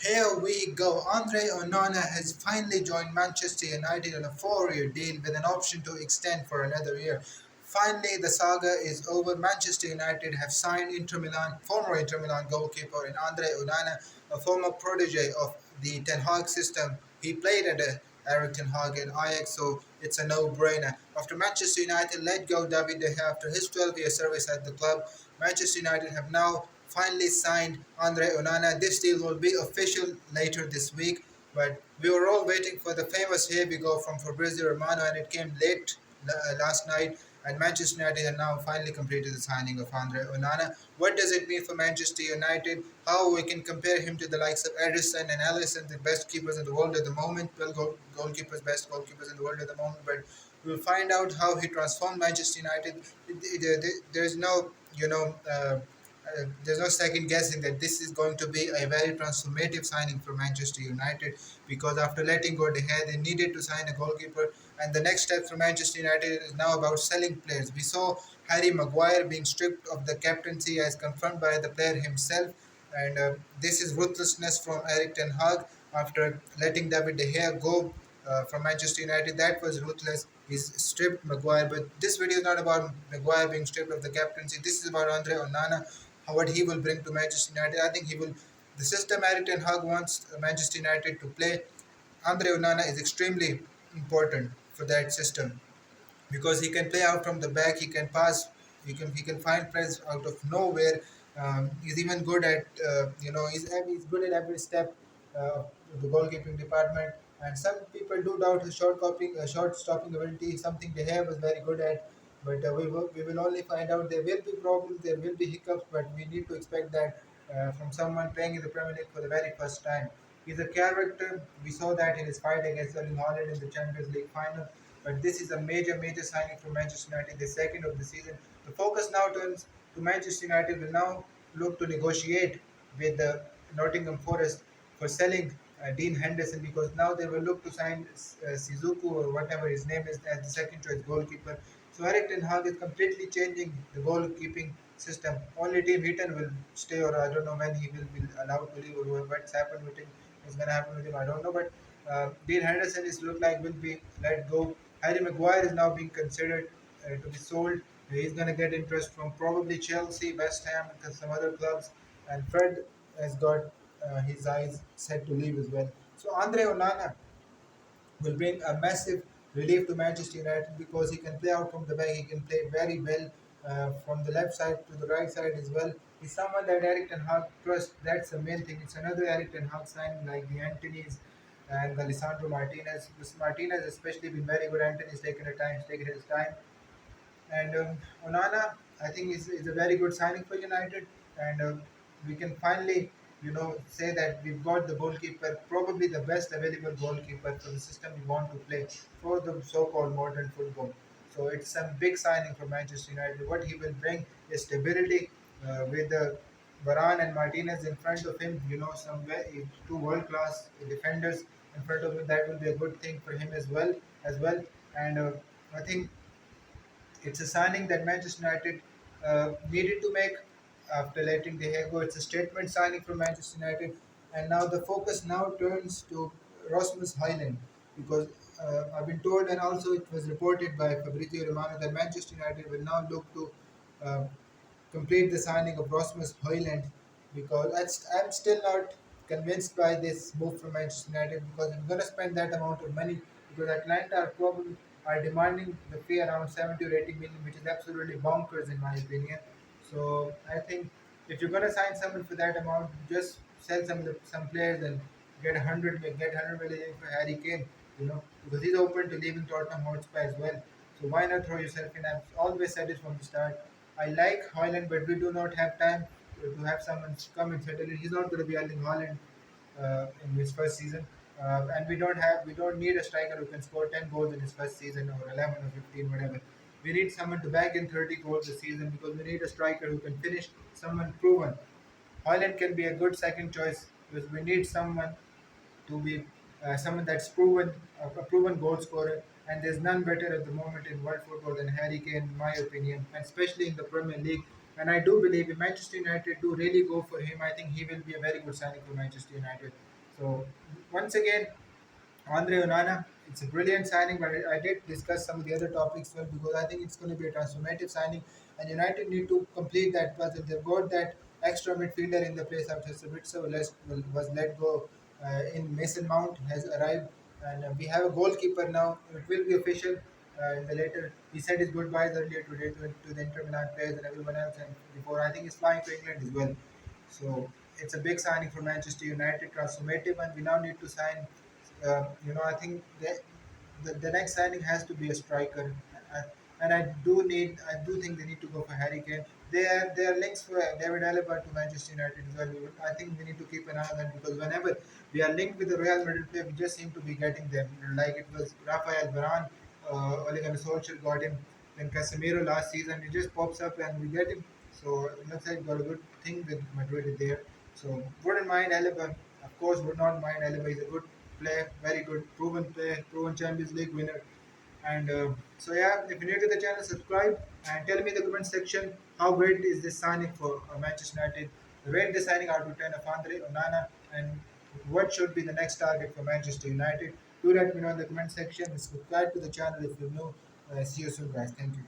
Here we go. Andre Onana has finally joined Manchester United on a 4-year deal with an option to extend for another year. Finally, the saga is over. Manchester United have signed former Inter Milan goalkeeper and Andre Onana, a former protege of the Ten Hag system. He played under Eric Ten Hag and Ajax, so it's a no-brainer. After Manchester United let go David De Gea after his 12-year service at the club, Manchester United have now finally signed Andre Onana. This deal will be official later this week, but we were all waiting for the famous "Here we go" from Fabrizio Romano, and it came late last night. And Manchester United have now finally completed the signing of Andre Onana. What does it mean for Manchester United? How we can compare him to the likes of Ederson and Alisson, the best keepers in the world at the moment? Well, goalkeepers, best goalkeepers in the world at the moment. But we'll find out how he transformed Manchester United. There's no, there's no second guessing that this is going to be a very transformative signing for Manchester United, because after letting go De Gea, they needed to sign a goalkeeper, and the next step for Manchester United is now about selling players. We saw Harry Maguire being stripped of the captaincy as confirmed by the player himself, and this is ruthlessness from Eric Ten Hag after letting David De Gea go from Manchester United. That was ruthless. He's stripped Maguire, but this video is not about Maguire being stripped of the captaincy. This is about Andre Onana, what he will bring to Manchester United. I think he will. The system Eric Ten Hag wants Manchester United to play, Andre Onana is extremely important for that system, because he can play out from the back, he can pass, he can find players out of nowhere. He's even good at he's good at every step of the goalkeeping department. And some people do doubt his short stopping ability, something De Gea was very good at. But we will only find out. There will be problems, there will be hiccups, but we need to expect that from someone playing in the Premier League for the very first time. He's a character. We saw that in his fight against Erling Haaland in the Champions League final. But this is a major, major signing for Manchester United, the second of the season. The focus now turns to Manchester United will now look to negotiate with the Nottingham Forest for selling Dean Henderson, because now they will look to sign Shizuku or whatever his name is as the second choice goalkeeper. So Eric Ten Hag is completely changing the goalkeeping system. Only Team Heaton will stay, or I don't know when he will be allowed to leave, or what's happened with him is going to happen with him. I don't know, but Dean Henderson is look like will be let go. Harry Maguire is now being considered to be sold. He's going to get interest from probably Chelsea, West Ham, and some other clubs. And Fred has got his eyes set to leave as well. So Andre Onana will bring a massive relief to Manchester United, because he can play out from the back. He can play very well from the left side to the right side as well. He's someone that Eric Ten Hag trusts. That's the main thing. It's another Eric Ten Hag signing like the Anthony's and the Lisandro Martinez. This Martinez especially been very good. Anthony's taken his time. And Onana, I think, is a very good signing for United, and we can finally, say that we've got the goalkeeper, probably the best available goalkeeper for the system we want to play for the so-called modern football. So it's a big signing for Manchester United. What he will bring is stability with Varane and Martinez in front of him. Two world-class defenders in front of him. That will be a good thing for him as well. And I think it's a signing that Manchester United needed to make after letting De Gea go. It's a statement signing from Manchester United, and now the focus now turns to Rasmus Højlund, because I've been told, and also it was reported by Fabrizio Romano, that Manchester United will now look to uh, complete the signing of Rasmus Højlund, because I'm still not convinced by this move from Manchester United, because I'm going to spend that amount of money, because Atlanta are demanding the fee around 70 or 80 million, which is absolutely bonkers in my opinion. So I think if you're going to sign someone for that amount, just sell some players and get 100 million for Harry Kane, because he's open to leaving Tottenham Hotspur as well. So why not throw yourself in? I've always said it from the start. I like Holland, but we do not have time to have someone come and settle it. He's not going to be Erling Holland in his first season, and we don't need a striker who can score 10 goals in his first season, or 11 or 15, whatever. We need someone to bag in 30 goals a season, because we need a striker who can finish, someone proven. Holland can be a good second choice, because we need someone to be someone that's a proven goal scorer, and there's none better at the moment in world football than Harry Kane, in my opinion, and especially in the Premier League. And I do believe if Manchester United do really go for him, I think he will be a very good signing for Manchester United. So once again, Andre Onana, it's a brilliant signing, but I did discuss some of the other topics well because I think it's going to be a transformative signing, and United need to complete that puzzle. They've got that extra midfielder in the place after Sabitzer was let go. In Mason Mount has arrived, and we have a goalkeeper now. It will be official in the later. He said his goodbyes earlier today to the Inter Milan players and everyone else, and before I think he's flying to England as well. So it's a big signing for Manchester United, transformative, and we now need to sign. I think the next signing has to be a striker, uh, and I do think they need to go for Harry Kane. There are links for David Alaba to Manchester United as well. I think we need to keep an eye on that because whenever we are linked with the Real Madrid player, we just seem to be getting them. Like it was Rafael Varane, Ole Gunnar Solskjaer got him, then Casemiro last season. It just pops up and we get him. So it looks like we got a good thing with Madrid there. So wouldn't mind Alaba. Of course, would not mind Alaba. He's a good player, very good, proven player, proven Champions League winner. And so yeah, if you're new to the channel, subscribe and tell me in the comment section how great is this signing for Manchester United. Rate the signing out of 10 of Andre Onana, and what should be the next target for Manchester United. Do let me know in the comment section. Subscribe to the channel if you're new. See you soon, guys. Thank you.